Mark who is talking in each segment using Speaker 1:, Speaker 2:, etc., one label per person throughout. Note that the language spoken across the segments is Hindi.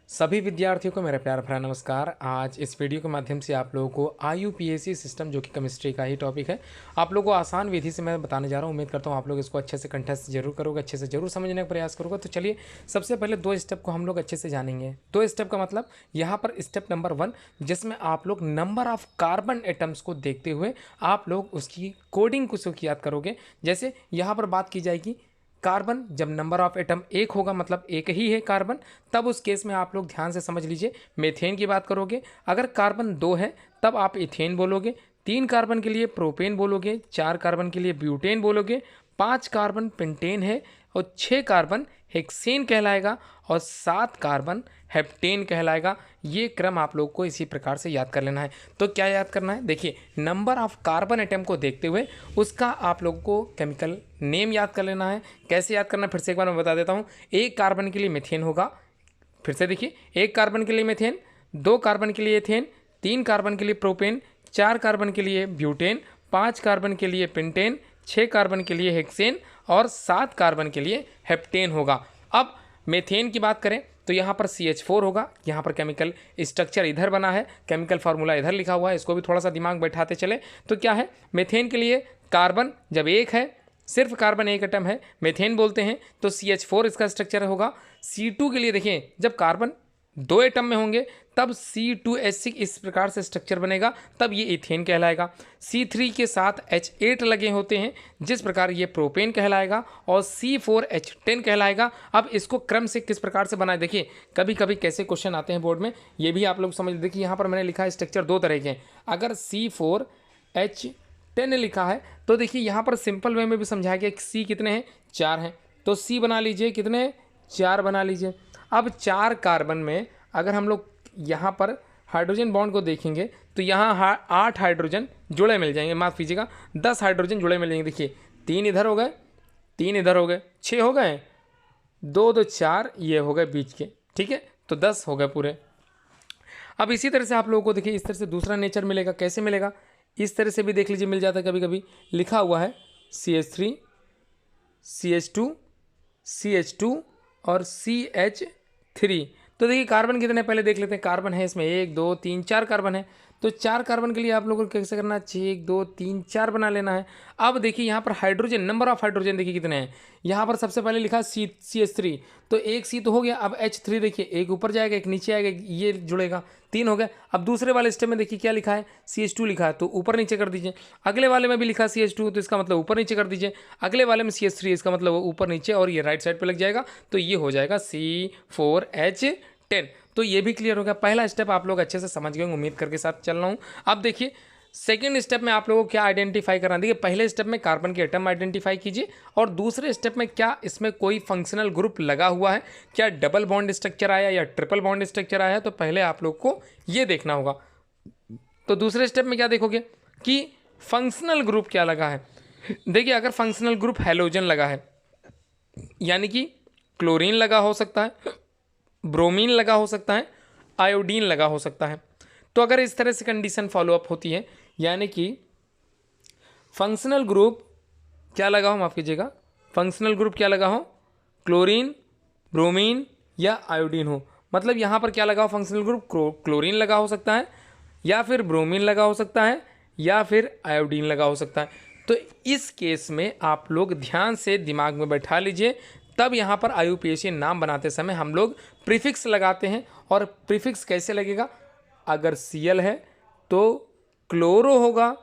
Speaker 1: सभी विद्यार्थियों को मेरा प्यार भरा नमस्कार। आज इस वीडियो के माध्यम से आप लोगों को IUPAC सिस्टम जो कि केमिस्ट्री का ही टॉपिक है, आप लोगों को आसान विधि से मैं बताने जा रहा हूँ। उम्मीद करता हूँ आप लोग इसको अच्छे से कंठस्थ जरूर करोगे, अच्छे से जरूर समझने का प्रयास करोगे। तो चलिए सबसे पहले दो स्टेप को हम लोग अच्छे से जानेंगे। दो स्टेप का मतलब यहाँ पर स्टेप नंबर 1 जिसमें आप लोग नंबर ऑफ कार्बन एटम्स को देखते हुए आप लोग उसकी कोडिंग को याद करोगे। जैसे यहाँ पर बात की जाएगी कार्बन, जब नंबर ऑफ एटम एक होगा मतलब एक ही है कार्बन, तब उस केस में आप लोग ध्यान से समझ लीजिए मेथेन की बात करोगे। अगर कार्बन 2 है तब आप इथेन बोलोगे, 3 कार्बन के लिए प्रोपेन बोलोगे, 4 कार्बन के लिए ब्यूटेन बोलोगे, 5 कार्बन पेंटेन है और 6 कार्बन हेक्सेन कहलाएगा और 7 कार्बन हेप्टेन कहलाएगा। ये क्रम आप लोग को इसी प्रकार से याद कर लेना है। तो क्या याद करना है, देखिए नंबर ऑफ कार्बन एटम को देखते हुए उसका आप लोगों को केमिकल नेम याद कर लेना है। कैसे याद करना है फिर से एक बार मैं बता देता हूँ। एक कार्बन के लिए मीथेन होगा, फिर से देखिए एक कार्बन के लिए मीथेन, 2 कार्बन के लिए एथेन, 3 कार्बन के लिए प्रोपेन, 4 कार्बन के लिए ब्यूटेन, 5 कार्बन के लिए पेंटेन, 6 कार्बन के लिए हेक्सेन और 7 कार्बन के लिए हेप्टेन होगा। अब मेथेन की बात करें तो यहाँ पर CH4 होगा। यहाँ पर केमिकल स्ट्रक्चर इधर बना है, केमिकल फार्मूला इधर लिखा हुआ है, इसको भी थोड़ा सा दिमाग बैठाते चले। तो क्या है, मेथेन के लिए कार्बन जब एक है, सिर्फ कार्बन एक एटम है, मेथेन बोलते हैं, तो CH4 इसका स्ट्रक्चर होगा। C2 के लिए देखिए जब कार्बन 2 एटम में होंगे तब C2H6 इस प्रकार से स्ट्रक्चर बनेगा, तब ये इथेन कहलाएगा। C3 के साथ H8 लगे होते हैं जिस प्रकार ये प्रोपेन कहलाएगा और C4H10 कहलाएगा। अब इसको क्रम से किस प्रकार से बनाए, देखिए कभी कभी कैसे क्वेश्चन आते हैं बोर्ड में, ये भी आप लोग समझ। देखिए यहाँ पर मैंने लिखा है स्ट्रक्चर 2 तरह के हैं। अगर C4H10 लिखा है तो देखिए यहाँ पर सिंपल वे में भी समझाया गया कि C कितने हैं, 4 हैं, तो C बना लीजिए, कितने हैं, 4 बना लीजिए। अब 4 कार्बन में अगर हम लोग यहाँ पर हाइड्रोजन बॉन्ड को देखेंगे तो यहाँ 8 हाइड्रोजन जुड़े मिल जाएंगे, माफ़ कीजिएगा 10 हाइड्रोजन जुड़े मिल जाएंगे। देखिए 3 इधर हो गए, 3 इधर हो गए, 6 हो गए, 2 2 4 ये हो गए बीच के, ठीक है, तो 10 हो गए पूरे। अब इसी तरह से आप लोगों को देखिए इस तरह से दूसरा नेचर मिलेगा। कैसे मिलेगा, इस तरह से भी देख लीजिए मिल जाता है। कभी कभी लिखा हुआ है CH3 CH2 CH2 और CH3। तो देखिए कार्बन कितने पहले देख लेते हैं। कार्बन है इसमें 1 2 3 4 कार्बन है, तो 4 कार्बन के लिए आप लोगों को कैसे करना है, 1 2 3 4 बना लेना है। अब देखिए यहाँ पर हाइड्रोजन, नंबर ऑफ हाइड्रोजन देखिए कितने हैं। यहाँ पर सबसे पहले लिखा CH3, तो एक C तो हो गया। अब H3 देखिए एक ऊपर जाएगा एक नीचे आएगा, ये जुड़ेगा, 3 हो गया। अब दूसरे वाले स्टेप में देखिए क्या लिखा है, CH2 लिखा है, तो ऊपर नीचे कर दीजिए। अगले वाले में भी लिखा CH2, तो इसका मतलब ऊपर नीचे कर दीजिए। अगले वाले में CH3, इसका मतलब ऊपर नीचे, और ये राइट साइड पे लग जाएगा, तो ये हो जाएगा C4H10। तो ये भी क्लियर हो गया। पहला स्टेप आप लोग अच्छे से समझ गए, उम्मीद करके साथ चल रहा हूँ। अब देखिए सेकेंड स्टेप में आप लोगों को क्या आइडेंटिफाई करना। देखिए पहले स्टेप में कार्बन के एटम आइडेंटिफाई कीजिए, और दूसरे स्टेप में क्या इसमें कोई फंक्शनल ग्रुप लगा हुआ है, क्या डबल बॉन्ड स्ट्रक्चर आया या ट्रिपल बॉन्ड स्ट्रक्चर आया, तो पहले आप लोग को ये देखना होगा। तो दूसरे स्टेप में क्या देखोगे कि फंक्शनल ग्रुप क्या लगा है। देखिए अगर फंक्शनल ग्रुप हैलोजन लगा है, यानी कि क्लोरीन लगा हो सकता है, ब्रोमीन लगा हो सकता है, आयोडीन लगा हो सकता है। तो अगर इस तरह से कंडीशन फॉलोअप होती है, यानी कि फंक्शनल ग्रुप क्या लगा हो, माफ़ कीजिएगा, फंक्शनल ग्रुप क्या लगा हो, क्लोरीन, ब्रोमीन या आयोडीन हो, मतलब यहाँ पर क्या लगा हो, फंक्शनल ग्रुप क्लोरीन लगा हो सकता है, या फिर ब्रोमीन लगा हो सकता है, या फिर आयोडीन लगा हो सकता है। तो इस केस में आप लोग ध्यान से दिमाग में बैठा लीजिए। तब यहाँ पर IUPAC नाम बनाते समय हम लोग प्रीफिक्स लगाते हैं। और प्रीफिक्स कैसे लगेगा, अगर Cl है तो क्लोरो होगा,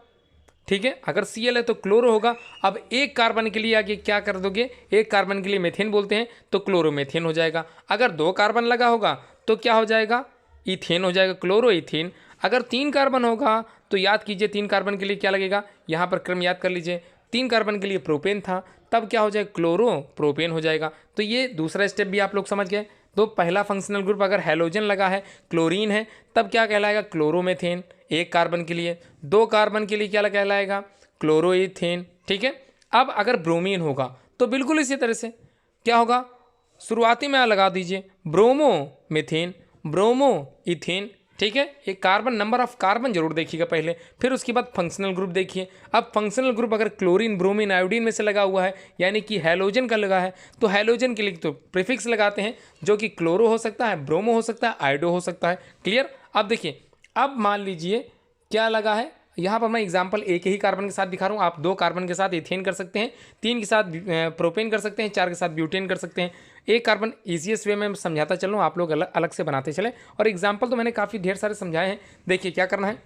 Speaker 1: ठीक है, अगर Cl है तो क्लोरो होगा। अब एक कार्बन के लिए आगे क्या कर दोगे, एक कार्बन के लिए मेथेन बोलते हैं तो क्लोरोमेथेन हो जाएगा। अगर 2 कार्बन लगा होगा तो क्या हो जाएगा, इथेन हो जाएगा, क्लोरो इथेन। अगर 3 कार्बन होगा तो याद कीजिए 3 कार्बन के लिए क्या लगेगा, यहाँ पर क्रम याद कर लीजिए। 3 कार्बन के लिए प्रोपेन था, तब क्या हो जाएगा, क्लोरो प्रोपेन हो जाएगा। तो ये दूसरा स्टेप भी आप लोग समझ गए। तो पहला फंक्शनल ग्रुप अगर हैलोजन लगा है, क्लोरीन है, तब क्या कहलाएगा, क्लोरोमेथेन एक कार्बन के लिए। 2 कार्बन के लिए क्या कहलाएगा, क्लोरोइथेन, ठीक है। अब अगर ब्रोमीन होगा तो बिल्कुल इसी तरह से क्या होगा, शुरुआती में लगा दीजिए ब्रोमो मिथेन, ब्रोमो इथेन, ठीक है, एक कार्बन, नंबर ऑफ कार्बन जरूर देखिएगा पहले, फिर उसके बाद फंक्शनल ग्रुप देखिए। अब फंक्शनल ग्रुप अगर क्लोरीन, ब्रोमीन, आयोडीन में से लगा हुआ है, यानी कि हैलोजन का लगा है, तो हैलोजन के लिए तो प्रीफिक्स लगाते हैं, जो कि क्लोरो हो सकता है, ब्रोमो हो सकता है, आयोडो हो सकता है। क्लियर। अब देखिए, अब मान लीजिए क्या लगा है, यहाँ पर मैं एग्जाम्पल एक ही कार्बन के साथ दिखा रहा हूँ। आप 2 कार्बन के साथ इथेन कर सकते हैं, 3 के साथ प्रोपेन कर सकते हैं, 4 के साथ ब्यूटेन कर सकते हैं। एक कार्बन ईजीएस्ट वे में समझाता चल रहा हूँ, आप लोग अलग अलग से बनाते चले। और एग्जाम्पल तो मैंने काफ़ी ढेर सारे समझाए हैं। देखिए क्या करना है,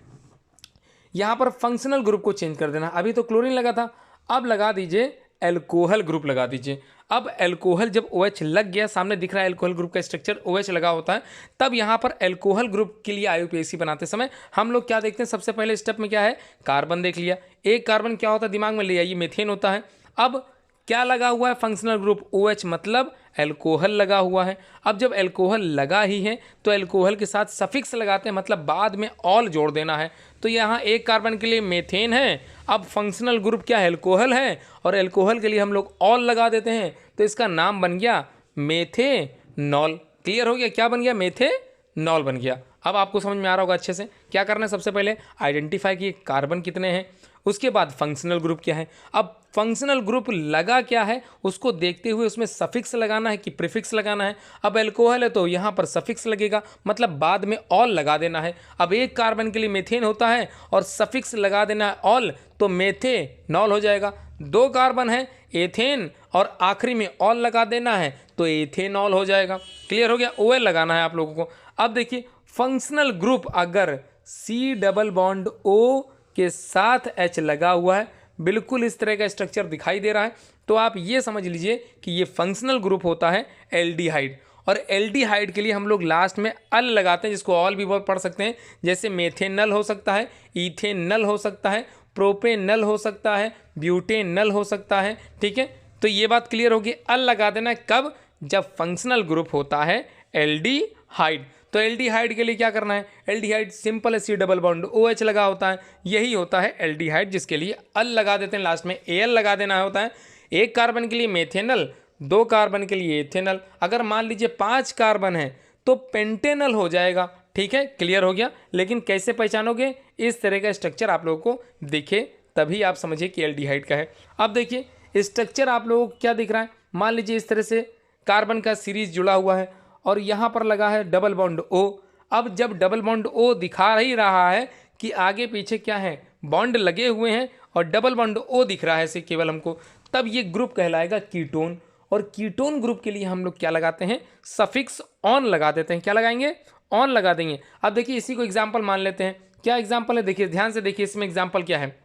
Speaker 1: यहाँ पर फंक्शनल ग्रुप को चेंज कर देना। अभी तो क्लोरीन लगा था, अब लगा दीजिए एल्कोहल ग्रुप लगा दीजिए। अब एल्कोहल जब OH लग गया, सामने दिख रहा है एल्कोहल ग्रुप का स्ट्रक्चर, OH लगा होता है, तब यहाँ पर एल्कोहल ग्रुप के लिए IUPAC बनाते समय हम लोग क्या देखते हैं, सबसे पहले स्टेप में क्या है, कार्बन देख लिया। एक कार्बन क्या होता है दिमाग में ले आइए, मीथेन होता है। अब क्या लगा हुआ है, फंक्शनल ग्रुप OH, मतलब एल्कोहल लगा हुआ है। अब जब एल्कोहल लगा ही है तो एल्कोहल के साथ सफिक्स लगाते हैं, मतलब बाद में ऑल जोड़ देना है। तो यहाँ एक कार्बन के लिए मेथेन है, अब फंक्शनल ग्रुप क्या है, एल्कोहल है, और एल्कोहल के लिए हम लोग ऑल लगा देते हैं, तो इसका नाम बन गया मेथेनॉल। क्लियर हो गया, क्या बन गया, मेथेनॉल बन गया। अब आपको समझ में आ रहा होगा अच्छे से। क्या करना है, सबसे पहले आइडेंटिफाई किए कार्बन कितने हैं, उसके बाद फंक्शनल ग्रुप क्या है। अब फंक्शनल ग्रुप लगा क्या है, उसको देखते हुए उसमें सफिक्स लगाना है कि प्रीफिक्स लगाना है। अब एल्कोहल है तो यहाँ पर सफिक्स लगेगा, मतलब बाद में ऑल लगा देना है। अब एक कार्बन के लिए मेथेन होता है और सफिक्स लगा देना है ऑल, तो मेथेनॉल हो जाएगा। 2 कार्बन है एथेन, और आखिरी में ऑल लगा देना है तो एथेनॉल हो जाएगा। क्लियर हो गया, OL लगाना है आप लोगों को। अब देखिए फंक्शनल ग्रुप अगर C डबल बॉन्ड O के साथ H लगा हुआ है, बिल्कुल इस तरह का स्ट्रक्चर दिखाई दे रहा है, तो आप ये समझ लीजिए कि ये फंक्शनल ग्रुप होता है एल्डिहाइड। और एल्डिहाइड के लिए हम लोग लास्ट में अल लगाते हैं, जिसको ऑल भी बहुत पढ़ सकते हैं, जैसे मेथेनल हो सकता है, इथेनल हो सकता है, प्रोपेनल हो सकता है, ब्यूटेनल हो सकता है। ठीक है, तो ये बात क्लियर होगी। अल लगा देना कब, जब फंक्शनल ग्रुप होता है एल्डिहाइड। तो एल्डिहाइड के लिए क्या करना है, एल्डिहाइड सिंपल है, C डबल बॉन्ड OH लगा होता है, यही होता है एल्डिहाइड, जिसके लिए अल लगा देते हैं, लास्ट में Al लगा देना होता है। एक कार्बन के लिए मेथेनल, 2 कार्बन के लिए एथेनल। अगर मान लीजिए 5 कार्बन है तो पेंटेनल हो जाएगा। ठीक है, क्लियर हो गया। लेकिन कैसे पहचानोगे, इस तरह का स्ट्रक्चर आप लोगों को दिखे तभी आप समझिए कि एल्डिहाइड का है। अब देखिए स्ट्रक्चर आप लोगों को क्या दिख रहा है, मान लीजिए इस तरह से कार्बन का सीरीज जुड़ा हुआ है और यहाँ पर लगा है डबल बॉन्ड O। अब जब डबल बॉन्ड O दिखा ही रहा है कि आगे पीछे क्या है, बॉन्ड लगे हुए हैं और डबल बॉन्ड O दिख रहा है से केवल हमको, तब ये ग्रुप कहलाएगा कीटोन। और कीटोन ग्रुप के लिए हम लोग क्या लगाते हैं, सफिक्स ऑन लगा देते हैं। क्या लगाएंगे, ऑन लगा देंगे। अब देखिए इसी को एग्जाम्पल मान लेते हैं। क्या एग्जाम्पल है, देखिए ध्यान से देखिए, इसमें एग्जाम्पल क्या है,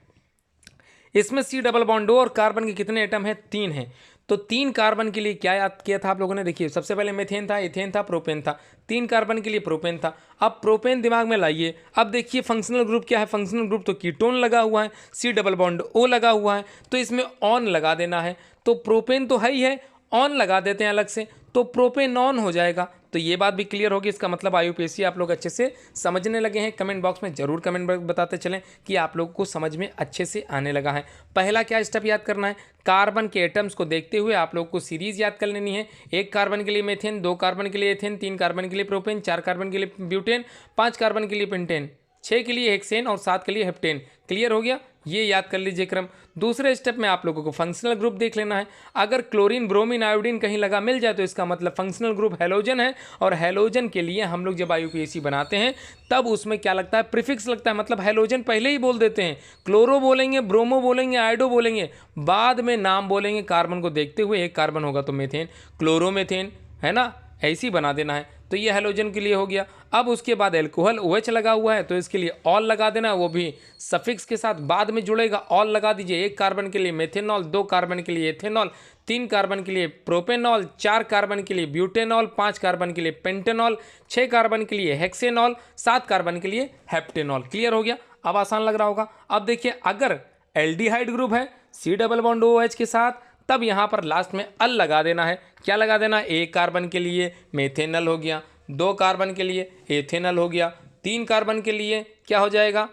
Speaker 1: इसमें C डबल बॉन्ड O और कार्बन के कितने एटम हैं, 3 हैं। तो 3 कार्बन के लिए क्या याद किया था आप लोगों ने, देखिए सबसे पहले मेथेन था, इथेन था, प्रोपेन था। 3 कार्बन के लिए प्रोपेन था। अब प्रोपेन दिमाग में लाइए। अब देखिए फंक्शनल ग्रुप क्या है, फंक्शनल ग्रुप तो कीटोन लगा हुआ है, C डबल बॉन्ड O लगा हुआ है, तो इसमें ऑन लगा देना है। तो प्रोपेन तो है ही है, ऑन लगा देते हैं अलग से, तो प्रोपेनॉन हो जाएगा। तो ये बात भी क्लियर होगी। इसका मतलब IUPAC आप लोग अच्छे से समझने लगे हैं। कमेंट बॉक्स में जरूर कमेंट बताते चलें कि आप लोगों को समझ में अच्छे से आने लगा है। पहला क्या स्टेप याद करना है, कार्बन के एटम्स को देखते हुए आप लोग को सीरीज याद कर लेनी है। 1 कार्बन के लिए मेथेन, 2 कार्बन के लिए एथेन, 3 कार्बन के लिए प्रोपेन, 4 कार्बन के लिए ब्यूटेन, 5 कार्बन के लिए पेंटेन, 6 के लिए हेक्सेन और 7 के लिए हेप्टेन। क्लियर हो गया, ये याद कर लीजिए क्रम। दूसरे स्टेप में आप लोगों को फंक्शनल ग्रुप देख लेना है। अगर क्लोरीन, ब्रोमीन, आयोडीन कहीं लगा मिल जाए तो इसका मतलब फंक्शनल ग्रुप हैलोजन है। और हैलोजन के लिए हम लोग जब IUPAC बनाते हैं तब उसमें क्या लगता है, प्रीफिक्स लगता है, मतलब हैलोजन पहले ही बोल देते हैं। क्लोरो बोलेंगे, ब्रोमो बोलेंगे, आयोडो बोलेंगे, बाद में नाम बोलेंगे कार्बन को देखते हुए। 1 कार्बन होगा तो मेथेन, क्लोरोमेथेन, है ना, ऐसे ही बना देना है। तो ये हैलोजन के लिए हो गया। अब उसके बाद एल्कोहल OH लगा हुआ है तो इसके लिए ऑल लगा देना, वो भी सफिक्स के साथ बाद में जुड़ेगा, ऑल लगा दीजिए। 1 कार्बन के लिए मेथेनॉल, 2 कार्बन के लिए एथेनॉल, 3 कार्बन के लिए प्रोपेनॉल, 4 कार्बन के लिए ब्यूटेनॉल, 5 कार्बन के लिए पेंटेनॉल, 6 कार्बन के लिए हेक्सेनॉल, 7 कार्बन के लिए हेप्टेनॉल। क्लियर हो गया, अब आसान लग रहा होगा। अब देखिए अगर एल्डिहाइड ग्रुप है C डबल बॉन्ड OH के साथ, तब यहाँ पर लास्ट में अल लगा देना है। क्या लगा देना, 1 कार्बन के लिए मेथेनल हो गया, 2 कार्बन के लिए एथेनल हो गया, 3 कार्बन के लिए क्या हो जाएगा,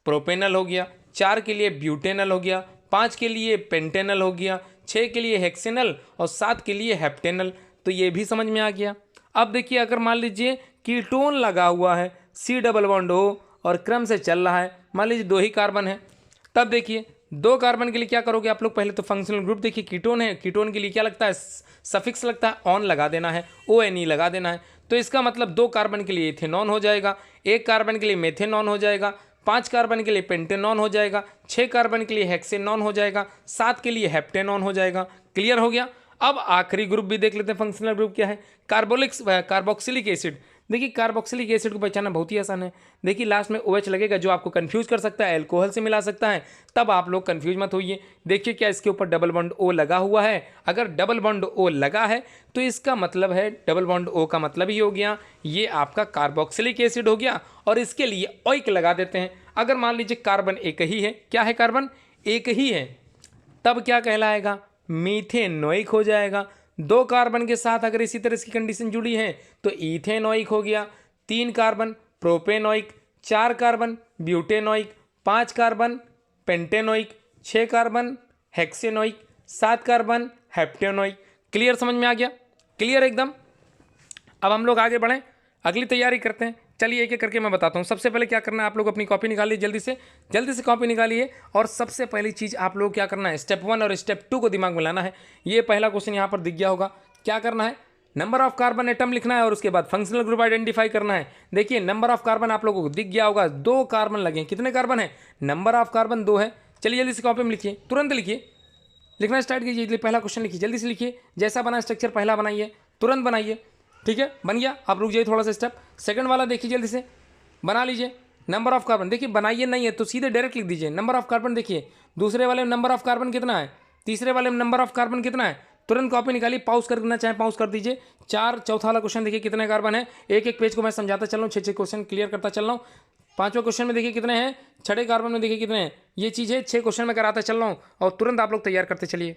Speaker 1: प्रोपेनल हो गया, 4 के लिए ब्यूटेनल हो गया, 5 के लिए पेंटेनल हो गया, 6 के लिए हेक्सेनल और 7 के लिए हेप्टेनल। तो ये भी समझ में आ गया। अब देखिए अगर मान लीजिए कीटोन लगा हुआ है C डबल बॉन्ड O और क्रम से चल रहा है, मान लीजिए 2 ही कार्बन है, तब देखिए 2 कार्बन के लिए क्या करोगे आप लोग, पहले तो फंक्शनल ग्रुप देखिए, कीटोन है, कीटोन के लिए क्या लगता है, सफिक्स लगता है, ऑन लगा देना है, ONE लगा देना है। तो इसका मतलब 2 कार्बन के लिए इथेनॉन हो जाएगा, 1 कार्बन के लिए मेथेनॉन हो जाएगा, 5 कार्बन के लिए पेंटेनॉन हो जाएगा, 6 कार्बन के लिए हेक्सेनॉन हो जाएगा, 7 के लिए हेप्टेनॉन हो जाएगा। क्लियर हो गया। अब आखिरी ग्रुप भी देख लेते हैं, फंक्शनल ग्रुप क्या है, कार्बोक्सिलिक एसिड। देखिए कार्बोक्सिलिक एसिड को पहचानना बहुत ही आसान है। देखिए लास्ट में OH लगेगा जो आपको कंफ्यूज कर सकता है, अल्कोहल से मिला सकता है, तब आप लोग कंफ्यूज मत होइए। देखिए क्या इसके ऊपर डबल बॉन्ड O लगा हुआ है, अगर डबल बॉन्ड O लगा है तो इसका मतलब है, डबल बॉन्ड O का मतलब ही हो गया ये आपका कार्बोक्सिलिक एसिड हो गया, और इसके लिए ओइक लगा देते हैं। अगर मान लीजिए कार्बन एक ही है, क्या है, कार्बन एक ही है, तब क्या कहलाएगा, मीथेनोइक हो जाएगा। 2 कार्बन के साथ अगर इसी तरह की कंडीशन जुड़ी है तो इथेनोइक हो गया, 3 carbon propanoic, 4 carbon butanoic, 5 carbon pentanoic, 6 carbon hexanoic, 7 carbon heptanoic. Clear, समझ में आ गया, क्लियर एकदम। अब हम लोग आगे बढ़ें, अगली तैयारी करते हैं। चलिए एक एक करके मैं बताता हूँ। सबसे पहले क्या करना है, आप लोग अपनी कॉपी निकालिए, जल्दी से कॉपी निकालिए, और सबसे पहली चीज़ आप लोग क्या करना है, स्टेप 1 और स्टेप 2 को दिमाग में लाना है। ये पहला क्वेश्चन यहाँ पर दिख गया होगा। क्या करना है, नंबर ऑफ कार्बन एटम लिखना है और उसके बाद फंक्शनल ग्रुप आइडेंटिफाई करना है। देखिए नंबर ऑफ कार्बन आप लोगों को दिख गया होगा, 2 कार्बन लगे। कितने कार्बन है, नंबर ऑफ कार्बन 2 है। चलिए जल्दी से कॉपी में लिखिए, तुरंत लिखिए, लिखना स्टार्ट कीजिए। पहला क्वेश्चन लिखिए, जल्दी से लिखिए, जैसा बना स्ट्रक्चर पहला बनाइए, तुरंत बनाइए, ठीक है, बन गया। आप रुक जाइए थोड़ा सा स्टेप, सेकंड वाला देखिए, जल्दी से बना लीजिए। नंबर ऑफ कार्बन देखिए, बनाइए नहीं है तो सीधे डायरेक्ट लिख दीजिए। नंबर ऑफ कार्बन देखिए, दूसरे वाले में नंबर ऑफ कार्बन कितना है, तीसरे वाले में नंबर ऑफ कार्बन कितना है, तुरंत कॉपी निकालिए, पॉज करना चाहे पॉज कर दीजिए। 4 चौथा वाला क्वेश्चन देखिए कितने कार्बन है, एक एक पेज को मैं समझाता चल रहा हूँ, 6 क्वेश्चन क्लियर करता चल रहा हूँ। 5वें क्वेश्चन में देखिए कितने हैं, 6ठे कार्बन में देखिए कितने हैं, ये चीज़ है 6 क्वेश्चन में कराता चल रहा हूँ, और तुरंत आप लोग तैयार करते चलिए।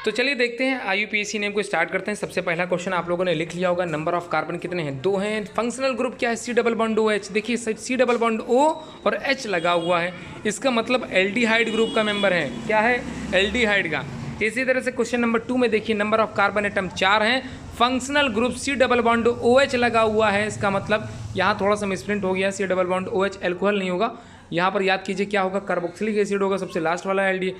Speaker 1: तो चलिए देखते हैं, IUPAC नेम को स्टार्ट करते हैं। सबसे पहला क्वेश्चन आप लोगों ने लिख लिया होगा, नंबर ऑफ कार्बन कितने हैं, 2 हैं। फंक्शनल ग्रुप क्या है, C डबल बॉन्ड OH। देखिए C डबल बॉन्ड O और H लगा हुआ है, इसका मतलब एल्डिहाइड ग्रुप का मेंबर है। क्या है, एल्डिहाइड का। इसी तरह से क्वेश्चन नंबर 2 में देखिए, नंबर ऑफ कार्बन एटम 4 हैं, functional group C double bond OH लगा हुआ है, इसका मतलब यहाँ थोड़ा सा मिसप्रिंट हो गया, C double bond OH alcohol नहीं होगा, यहाँ पर याद कीजिए क्या होगा, कार्बोक्सिलिक एसिड होगा, सबसे लास्ट वाला एल्डी,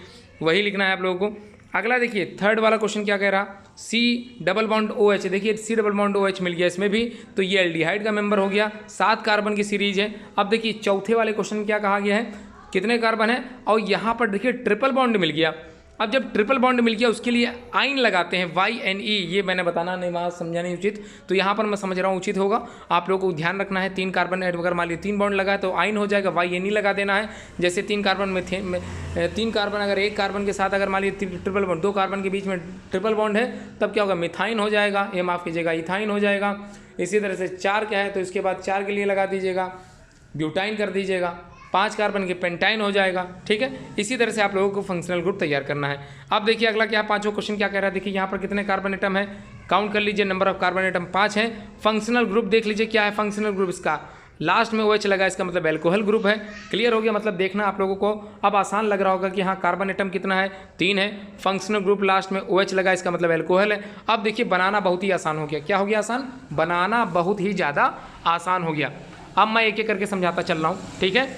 Speaker 1: वही लिखना है आप लोगों को। अगला देखिए थर्ड वाला क्वेश्चन क्या कह रहा, C डबल बॉन्ड OH। देखिए C डबल बॉन्ड OH मिल गया इसमें भी, तो ये एल्डिहाइड का मेंबर हो गया, 7 कार्बन की सीरीज है। अब देखिए चौथे वाले क्वेश्चन क्या कहा गया है, कितने कार्बन है, और यहाँ पर देखिए ट्रिपल बॉन्ड मिल गया। अब जब ट्रिपल बॉन्ड मिल गया उसके लिए आइन लगाते हैं, YNE। ये मैंने बताना नहीं, वहाँ समझा नहीं उचित, तो यहाँ पर मैं समझ रहा हूँ उचित होगा, आप लोगों को ध्यान रखना है। 3 कार्बन अगर मान लीजिए 3 बॉन्ड लगा है तो आइन हो जाएगा, YNE लगा देना है। जैसे 3 कार्बन में 3 कार्बन अगर 1 कार्बन के साथ अगर मान लीजिए ट्रिपल बॉन्ड, 2 कार्बन के बीच में ट्रिपल बॉन्ड है, तब क्या होगा, मिथाइन हो जाएगा, ये माफ़ कीजिएगा इथाइन हो जाएगा। इसी तरह से 4 क्या है तो इसके बाद 4 के लिए लगा दीजिएगा, ब्यूटाइन कर दीजिएगा, 5 कार्बन के पेंटाइन हो जाएगा, ठीक है। इसी तरह से आप लोगों को फंक्शनल ग्रुप तैयार करना है। अब देखिए अगला क्या, 5वां क्वेश्चन क्या कह रहा है, देखिए यहाँ पर कितने कार्बन एटम है, काउंट कर लीजिए, नंबर ऑफ कार्बन एटम 5 है। फंक्शनल ग्रुप देख लीजिए क्या है, फंक्शनल ग्रुप इसका लास्ट में OH लगा, इसका मतलब एल्कोहल ग्रुप है। क्लियर हो गया, मतलब देखना आप लोगों को अब आसान लग रहा होगा कि हाँ कार्बन एटम कितना है, 3 है, फंक्शनल ग्रुप लास्ट में OH लगा, इसका मतलब एल्कोहल है। अब देखिए बनाना बहुत ही आसान हो गया, क्या हो गया आसान, बनाना बहुत ही ज़्यादा आसान हो गया। अब मैं एक एक करके समझाता चल रहा हूँ, ठीक है,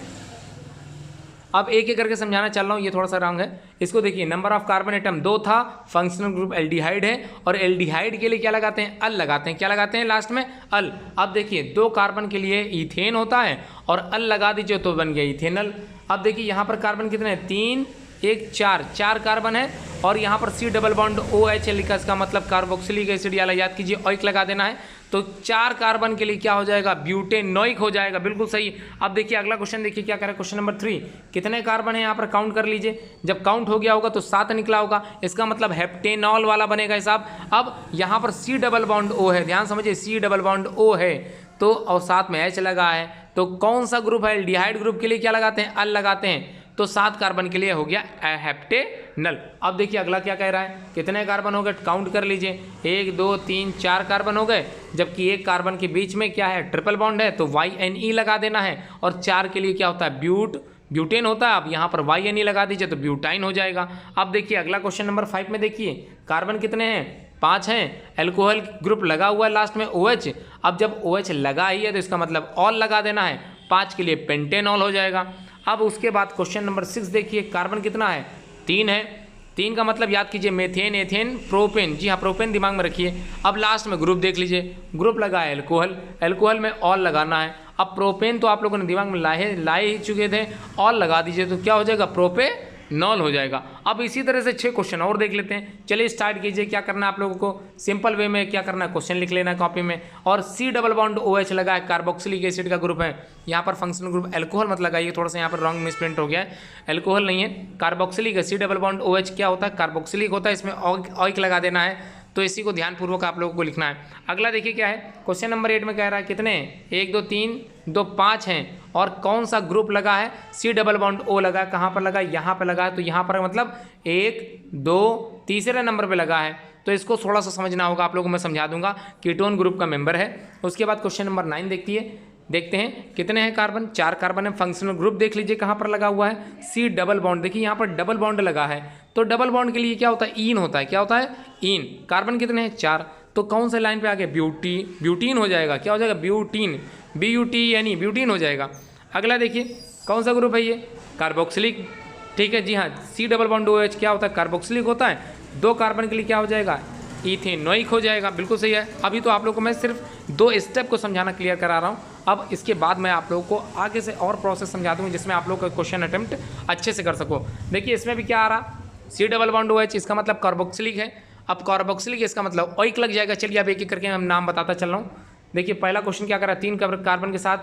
Speaker 1: अब एक एक करके समझाना चल रहा हूँ, ये थोड़ा सा रॉन्ग है। इसको देखिए, नंबर ऑफ कार्बन एटम 2 था, फंक्शनल ग्रुप एल्डिहाइड है, और एल्डिहाइड के लिए क्या लगाते हैं, अल लगाते हैं, क्या लगाते हैं लास्ट में, अल। अब देखिए 2 कार्बन के लिए इथेन होता है, और अल लगा दीजिए तो बन गया इथेनल। अब देखिए यहाँ पर कार्बन कितने हैं, 3 1 4 कार्बन है, और यहाँ पर C डबल बॉन्ड OH लिखा, इसका मतलब कार्बोक्सिलिक एसिड वाला याद कीजिए, ओइक लगा देना है, तो 4 कार्बन के लिए क्या हो जाएगा, ब्यूटेनोइक हो जाएगा, बिल्कुल सही। अब देखिए अगला क्वेश्चन देखिए क्या करें, क्वेश्चन नंबर 3, कितने कार्बन है यहाँ पर काउंट कर लीजिए, जब काउंट हो गया होगा तो 7 निकला होगा, इसका मतलब हेप्टेनॉल वाला बनेगा हिसाब। अब यहाँ पर C डबल बॉन्ड O है, ध्यान समझिए, C डबल बॉन्ड O है तो, और साथ में H लगा है, तो कौन सा ग्रुप है, एल्डिहाइड ग्रुप के लिए क्या लगाते हैं, अल लगाते हैं, तो 7 कार्बन के लिए हो गया हेप्टेनल। अब देखिए अगला क्या कह रहा है, कितने कार्बन हो गए, काउंट कर लीजिए, 1 2 3 4 कार्बन हो गए, जबकि 1 कार्बन के बीच में क्या है, ट्रिपल बॉन्ड है, तो YNE लगा देना है, और 4 के लिए क्या होता है, ब्यूटेन होता है। अब यहाँ पर YNE लगा दीजिए तो ब्यूटाइन हो जाएगा। अब देखिए अगला क्वेश्चन नंबर 5 में देखिए कार्बन कितने हैं, 5 हैं, एल्कोहल ग्रुप लगा हुआ है लास्ट में OH। अब जब OH लगा ही है तो इसका मतलब ऑल लगा देना है, 5 के लिए पेंटेनॉल हो जाएगा। अब उसके बाद क्वेश्चन नंबर 6 देखिए, कार्बन कितना है, 3 है। 3 का मतलब याद कीजिए मेथेन, एथेन, प्रोपेन। जी हाँ, प्रोपेन दिमाग में रखिए। अब लास्ट में ग्रुप देख लीजिए, ग्रुप लगा है एल्कोहल, एल्कोहल में ऑल लगाना है। अब प्रोपेन तो आप लोगों ने दिमाग में लाए ही चुके थे, ऑल लगा दीजिए तो क्या हो जाएगा, प्रोपेनॉल हो जाएगा। अब इसी तरह से 6 क्वेश्चन और देख लेते हैं। चलिए स्टार्ट कीजिए। क्या करना है आप लोगों को, सिंपल वे में क्या करना है, क्वेश्चन लिख लेना है कॉपी में। और C डबल बॉन्ड OH लगा है, कार्बोक्सिलिक एसिड का ग्रुप है। यहाँ पर फंक्शनल ग्रुप एल्कोहल मत लगाइए, थोड़ा सा यहाँ पर रॉन्ग मिसप्रिंट हो गया है, एल्कोहल नहीं है, कार्बोक्सिलिक है। C डबल बॉन्ड OH क्या होता है, कार्बोक्सिलिक होता है, इसमें ऑइक लगा देना है। तो इसी को ध्यानपूर्वक आप लोगों को लिखना है। अगला देखिए क्या है, क्वेश्चन नंबर 8 में कह रहा है कितने, 1 2 3 2 5 हैं, और कौन सा ग्रुप लगा है, C डबल बॉन्ड O लगा है। कहाँ पर लगा है, यहाँ पर लगा है। तो यहाँ पर मतलब 1 2 तीसरे नंबर पे लगा है, तो इसको थोड़ा सा समझना होगा आप लोगों को, मैं समझा दूंगा। कीटोन ग्रुप का मेंबर है। उसके बाद क्वेश्चन नंबर 9 देखते हैं कितने हैं कार्बन, 4 कार्बन है। फंक्शनल ग्रुप देख लीजिए कहाँ पर लगा हुआ है, C डबल बॉन्ड। देखिए यहाँ पर डबल बॉन्ड लगा है, तो डबल बॉन्ड के लिए क्या होता है, ईन होता है। क्या होता है, ईन। कार्बन कितने हैं, 4। तो कौन सा लाइन पे आ गया, ब्यूटीन हो जाएगा। क्या हो जाएगा, ब्यूटीन, BUTN, ब्यूटीन हो जाएगा। अगला देखिए कौन सा ग्रुप है ये, कार्बोक्सिलिक। ठीक है, जी हाँ, C डबल बॉन्ड OH क्या होता है, कार्बोक्सिलिक होता है। 2 कार्बन के लिए क्या हो जाएगा, इथेनोइक हो जाएगा। बिल्कुल सही है। अभी तो आप लोगों को मैं सिर्फ 2 स्टेप को समझाना क्लियर करा रहा हूँ। अब इसके बाद मैं आप लोगों को आगे से और प्रोसेस समझा दूँगा, जिसमें आप लोग का क्वेश्चन अटेम्प्ट अच्छे से कर सको। देखिए इसमें भी क्या आ रहा, C डबल बॉन्ड OH, इसका मतलब कार्बोक्सिलिक है। अब कार्बोक्सिलिक इसका मतलब ऑइक लग जाएगा। चलिए अब एक एक करके हम नाम बताता चल रहा हूँ। देखिए पहला क्वेश्चन क्या करा, 3 कार्बन के साथ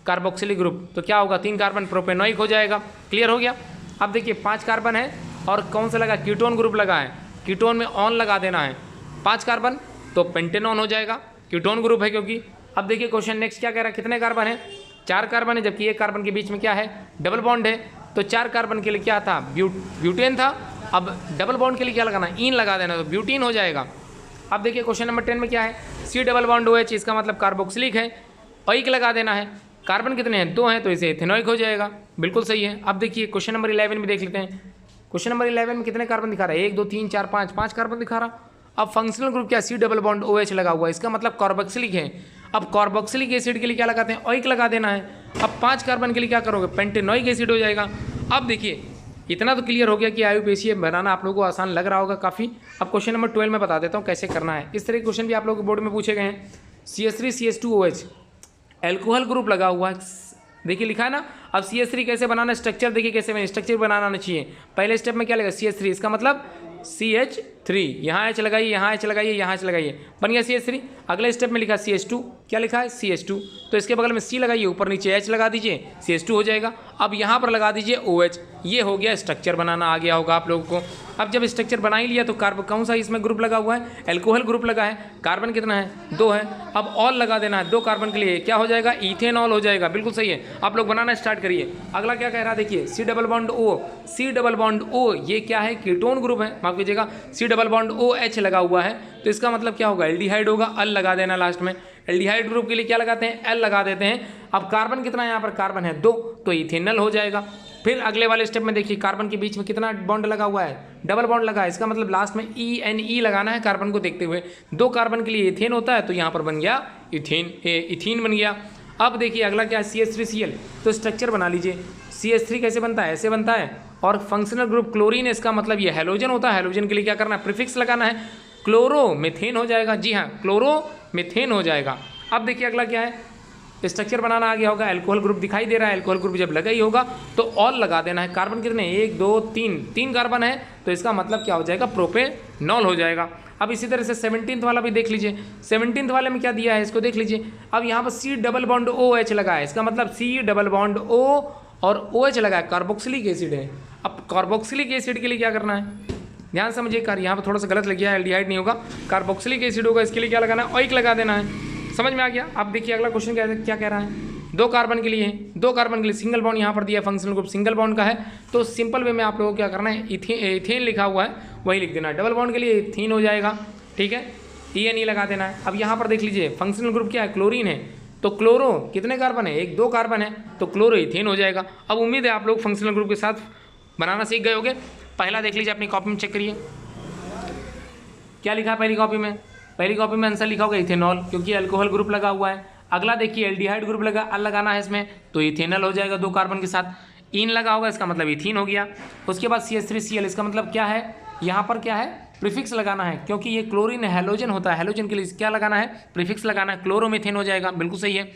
Speaker 1: कार्बोक्सिलिक ग्रुप, तो क्या होगा, 3 कार्बन प्रोपेनोइक हो जाएगा। क्लियर हो गया। अब देखिए 5 कार्बन है और कौन सा लगा, कीटोन ग्रुप लगा है, कीटोन में ऑन लगा देना है। 5 कार्बन तो पेंटेनॉन हो जाएगा, कीटोन ग्रुप है क्योंकि। अब देखिए क्वेश्चन नेक्स्ट क्या कह रहा है, कितने कार्बन है, 4 कार्बन है, जबकि 1 कार्बन के बीच में क्या है, डबल बॉन्ड है। तो 4 कार्बन के लिए क्या था, ब्यूटेन था। अब डबल बॉन्ड के लिए क्या लगाना, ईन लगा देना, तो ब्यूटीन हो जाएगा। अब देखिए क्वेश्चन नंबर 10 में क्या है, C डबल बॉन्ड OH, इसका मतलब कार्बोक्सिलिक है, ऑइक लगा देना है। कार्बन कितने हैं, 2 हैं, तो इसे इथेनोइक हो जाएगा। बिल्कुल सही है। अब देखिए क्वेश्चन नंबर 11 में देख लेते हैं। क्वेश्चन नंबर 11 में कितने कार्बन दिखा रहा है, 1 2 3 4 5 कार्बन दिखा रहा। अब फंक्शनल ग्रुप क्या, C डबल बॉन्ड OH लगा हुआ है, इसका मतलब कार्बोक्सिलिक है। अब कार्बोक्सिलिक एसिड के लिए क्या लगाते हैं, ऑइक लगा देना है। अब 5 कार्बन के लिए क्या करोगे, पेंटेनोइक एसिड हो जाएगा। अब देखिए इतना तो क्लियर हो गया कि IUPAC बनाना आप लोगों को आसान लग रहा होगा काफ़ी। अब क्वेश्चन नंबर 12 में बता देता हूँ कैसे करना है। इस तरह के क्वेश्चन भी आप लोगों के बोर्ड में पूछे गए हैं। CH3 CH2OH, एल्कोहल ग्रुप लगा हुआ है, देखिए लिखा है ना। अब CH3 कैसे बनाना, स्ट्रक्चर देखिए कैसे स्ट्रक्चर बनाना चाहिए। पहले स्टेप में क्या लगेगा, CH3, इसका मतलब CH3, यहाँ H लगाइए, यहाँ H लगाइए, यहाँ H लगाइए, बन गया CH3। अगले स्टेप में लिखा CH2, क्या लिखा है, CH2, तो इसके बगल में C लगाइए, ऊपर नीचे H लगा दीजिए, CH2 हो जाएगा। अब यहाँ पर लगा दीजिए OH, ये हो गया स्ट्रक्चर बनाना आ गया होगा आप लोगों को। अब जब स्ट्रक्चर बना ही लिया तो कार्बन कौन सा इसमें ग्रुप लगा हुआ है, एल्कोहल ग्रुप लगा है। कार्बन कितना है, 2 है। अब ऑल लगा देना है, 2 कार्बन के लिए क्या हो जाएगा, इथेनॉल हो जाएगा। बिल्कुल सही है। आप लोग बनाना स्टार्ट करिए। अगला क्या कह रहा है, देखिए C double bond O, C double bond O ये क्या है, कीटोन ग्रुप है, माफ कीजिएगा, C डबल बॉन्ड OH लगा हुआ है, तो इसका मतलब क्या होगा, एल्डिहाइड होगा, अल लगा देना लास्ट में। एल्डिहाइड ग्रुप के लिए क्या लगाते हैं, एल लगा देते हैं। अब कार्बन कितना है, यहाँ पर कार्बन है 2, तो इथेनॉल हो जाएगा। फिर अगले वाले स्टेप में देखिए कार्बन के बीच में कितना बॉन्ड लगा हुआ है, डबल बॉन्ड लगा है, इसका मतलब लास्ट में ENE लगाना है कार्बन को देखते हुए। 2 कार्बन के लिए इथेन होता है, तो यहाँ पर बन गया इथीन बन गया। अब देखिए अगला क्या है, CH3Cl, तो स्ट्रक्चर बना लीजिए। CH3 कैसे बनता है, ऐसे बनता है। और फंक्शनल ग्रुप क्लोरीन, इसका मतलब ये हैलोजन होता है। हैलोजन के लिए क्या करना है, प्रीफिक्स लगाना है, क्लोरोमीथेन हो जाएगा। जी हाँ, क्लोरोमीथेन हो जाएगा। अब देखिए अगला क्या है, स्ट्रक्चर बनाना आ गया होगा। एल्कोहल ग्रुप दिखाई दे रहा है, एल्कोहल ग्रुप जब लगा ही होगा तो ऑल लगा देना है। कार्बन कितने, 1 2 3 कार्बन है, तो इसका मतलब क्या हो जाएगा, प्रोपेनॉल हो जाएगा। अब इसी तरह से 17th वाला भी देख लीजिए। 17th वाले में क्या दिया है, इसको देख लीजिए। अब यहाँ पर C डबल बॉन्ड OH लगा है, इसका मतलब C डबल बॉन्ड O और OH लगा है, कार्बोक्सिलिक एसिड है। अब कार्बोक्सिलिक एसिड के लिए क्या करना है, ध्यान समझिए। यहाँ पर थोड़ा सा गलत लग गया है, एल्डिहाइड नहीं होगा, कार्बोक्सिलिक एसिड होगा। इसके लिए क्या लगाना है, ऑइक लगा देना है। समझ में आ गया। अब देखिए अगला क्वेश्चन क्या कह रहा है, 2 कार्बन के लिए है, 2 कार्बन के लिए सिंगल बॉन्ड यहाँ पर दिया, फंक्शनल ग्रुप सिंगल बॉन्ड का है। तो सिंपल वे में आप लोगों को क्या करना है, इथेन लिखा हुआ है वही लिख देना है। डबल बॉन्ड के लिए इथीन हो जाएगा, ठीक है, ENE लगा देना है। अब यहाँ पर देख लीजिए फंक्शनल ग्रुप क्या है, क्लोरीन है, तो क्लोरो कितने कार्बन है, 1 2 कार्बन है, तो क्लोरो इथेन हो जाएगा। अब उम्मीद है आप लोग फंक्शनल ग्रुप के साथ बनाना सीख गए होंगे। पहला देख लीजिए, अपनी कॉपी में चेक करिए। क्या लिखा है पहली कॉपी में? पहली कॉपी में आंसर लिखा होगा इथेनॉल, क्योंकि अल्कोहल ग्रुप लगा हुआ है। अगला देखिए एल्डिहाइड ग्रुप लगाना है इसमें, तो इथेनॉल हो जाएगा 2 कार्बन के साथ। इन लगा होगा, इसका मतलब इथीन हो गया। उसके बाद CH3Cl, इसका मतलब क्या है? यहाँ पर क्या है? प्रीफिक्स लगाना है, क्योंकि ये क्लोरीन हैलोजन होता है। हैलोजन के लिए क्या लगाना है? प्रीफिक्स लगाना है। क्लोरोमीथेन हो जाएगा, बिल्कुल सही है।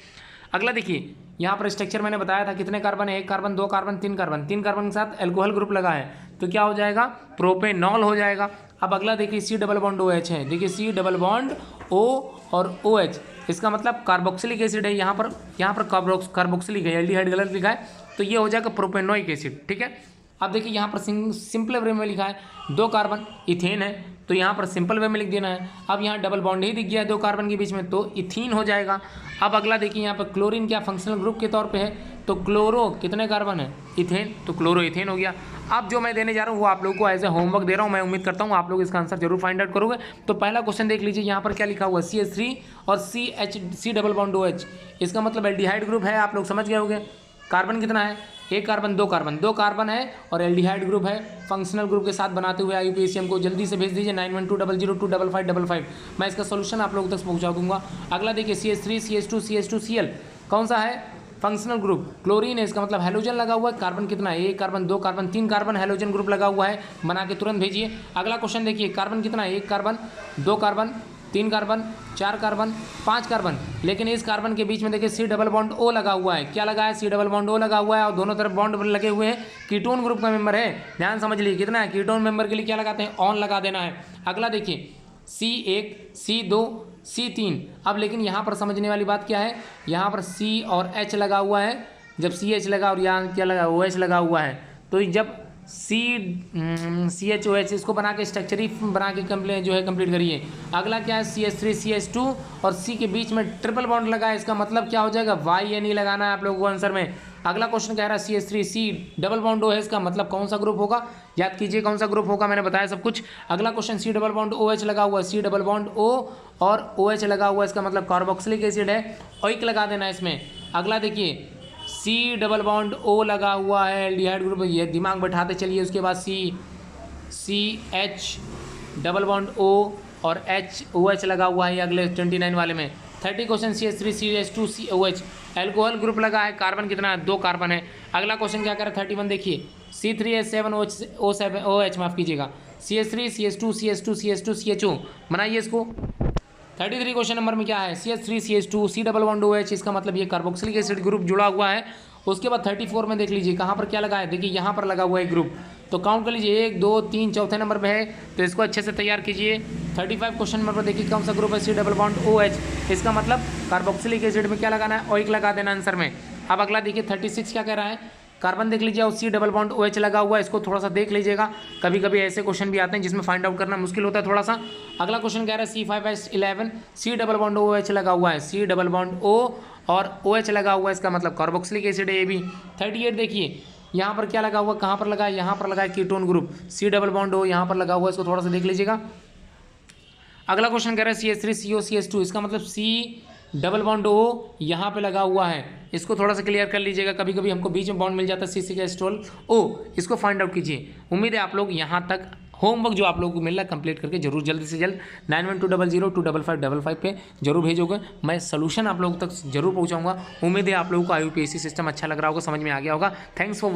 Speaker 1: अगला देखिए, यहाँ पर स्ट्रक्चर मैंने बताया था कितने कार्बन है, 1 कार्बन 2 कार्बन 3 कार्बन, 3 कार्बन के साथ अल्कोहल ग्रुप लगा है, तो क्या हो जाएगा? प्रोपेनॉल हो जाएगा। अब अगला देखिए C डबल बॉन्ड OH है, देखिए C डबल बॉन्ड O और OH, इसका मतलब कार्बोक्सिलिक एसिड है। यहाँ पर कार्बोक्सिलिक है, एल्डिहाइड गलत लिखा है, तो ये हो जाएगा प्रोपेनोइक एसिड, ठीक है। अब देखिए यहाँ पर सिंपल वे में लिखा है 2 कार्बन इथेन है, तो यहाँ पर सिंपल वे में लिख देना है। अब यहाँ डबल बॉन्ड ही दिख गया है 2 कार्बन के बीच में, तो इथीन हो जाएगा। अब अगला देखिए यहाँ पर क्लोरीन क्या फंक्शनल ग्रुप के तौर पे है, तो क्लोरो कितने कार्बन है? इथेन, तो क्लोरो इथेन हो गया। अब जो मैं देने जा रहा हूँ वो आप लोगों को एज ए होमवर्क दे रहा हूँ, मैं उम्मीद करता हूँ आप लोग इसका आंसर जरूर फाइंड आउट करोगे। तो पहला क्वेश्चन देख लीजिए, यहाँ पर क्या लिखा हुआ है? CH3 और C डबल बॉन्ड OH, इसका मतलब एल्डिहाइड ग्रुप है, आप लोग समझ गए होंगे। कार्बन कितना है? 1 कार्बन 2 कार्बन, 2 कार्बन है और एल्डिहाइड ग्रुप है। फंक्शनल ग्रुप के साथ बनाते हुए IUPAC हमको जल्दी से भेज दीजिए 9120025555। मैं इसका सोल्यूशन आप लोगों तक पहुंचा दूंगा। अगला देखिए CH3 CH2 CH2Cl, कौन सा है? फंक्शनल ग्रुप, क्लोरीन है, इसका मतलब हैलोजन लगा हुआ है। कार्बन कितना है? 1 carbon 2 carbon 3 carbon, halogen group लगा हुआ है, बना के तुरंत भेजिए। अगला क्वेश्चन देखिए, कार्बन कितना है? 1 carbon 2 carbon 3 carbon 4 carbon 5 carbon, लेकिन इस कार्बन के बीच में देखिए C डबल बॉन्ड O लगा हुआ है। क्या लगा है? C डबल बॉन्ड O लगा हुआ है और दोनों तरफ बॉन्ड लगे हुए हैं। कीटोन ग्रुप का मेंबर है, ध्यान समझ लीजिए कितना है। कीटोन मेंबर के लिए क्या लगाते हैं? ऑन लगा देना है। अगला देखिए C1 C2 C3। अब लेकिन यहाँ पर समझने वाली बात क्या है, यहाँ पर C और H लगा हुआ है। जब CH लगा और यहाँ क्या लगा? OH लगा हुआ है, तो जब CHOH इसको बना के स्ट्रक्चर ही बना के कंप्लीट करिए। अगला क्या है? CH3 CH2 और C के बीच में ट्रिपल बॉन्ड लगा है, इसका मतलब क्या हो जाएगा? YNE लगाना है आप लोगों को आंसर में। अगला क्वेश्चन कह रहा है CH3 C double bond O है, इसका मतलब कौन सा ग्रुप होगा? याद कीजिए कौन सा ग्रुप होगा, मैंने बताया सब कुछ। अगला question C double bond OH लगा हुआ है, C डबल बॉन्ड O और OH लगा हुआ है, इसका मतलब कार्बोक्सिलिक एसिड है, ओइक लगा देना है इसमें। अगला देखिए C डबल बॉन्ड O लगा हुआ है, एल्डिहाइड ग्रुप, ये दिमाग बैठाते चलिए। उसके बाद CH डबल बॉन्ड O और OH लगा हुआ है अगले 29 वाले में। 30 question CH3 CH2 COH, alcohol group लगा है। कार्बन कितना है? 2 कार्बन है। अगला क्वेश्चन क्या कर रहा है? 31 देखिए C3H7O7 OH, माफ कीजिएगा, CH3 CH2 CH2 CH2 CHO, बनाइए इसको। 33 क्वेश्चन नंबर में क्या है? CH3 CH2 C double bond OH, इसका मतलब ये कार्बोक्सिलिक एसिड ग्रुप जुड़ा हुआ है। उसके बाद 34 में देख लीजिए कहाँ पर क्या लगा है, देखिए यहाँ पर लगा हुआ है ग्रुप, तो काउंट कर लीजिए 1 2 3 चौथे नंबर पे है, तो इसको अच्छे से तैयार कीजिए। 35 क्वेश्चन नंबर पर देखिए कौन सा ग्रुप है? C डबल बॉन्ड OH, इसका मतलब कार्बोक्सिलिक एसिड में क्या लगाना है? ओइक लगा देना आंसर में। अब अगला देखिए 36 क्या कह रहा है? कार्बन देख लीजिए और C डबल बॉन्ड OH लगा हुआ है, इसको थोड़ा सा देख लीजिएगा, कभी कभी ऐसे क्वेश्चन भी आते हैं जिसमें फाइंड आउट करना मुश्किल होता है थोड़ा सा। अगला क्वेश्चन कह रहा है C5H11 C double bond OH लगा हुआ है, C डबल बॉन्ड O और OH लगा हुआ है, इसका मतलब कार्बोक्सिलिक एसिड है ये भी। 38 देखिए यहाँ पर क्या लगा हुआ, कहाँ पर लगा है? यहाँ पर लगा है ketone group, C double bond O यहाँ पर लगा हुआ है, इसको थोड़ा सा देख लीजिएगा। अगला क्वेश्चन कह रहा है CH3 CO CH2, इसका मतलब C डबल बॉन्ड O यहाँ पे लगा हुआ है, इसको थोड़ा सा क्लियर कर लीजिएगा, कभी कभी हमको बीच में बॉन्ड मिल जाता है CH2O, इसको फाइंड आउट कीजिए। उम्मीद है आप लोग यहाँ तक होमवर्क जो आप लोगों को मिल रहा है कंप्लीट करके जरूर जल्दी से जल्द 9120025555 पे जरूर भेजोगे, मैं सोल्यूशन आप लोगों तक जरूर पहुँचाऊँगा। उम्मीद है आप लोगों को IUPAC सिस्टम अच्छा लग रहा होगा, समझ में आ गया होगा। Thanks for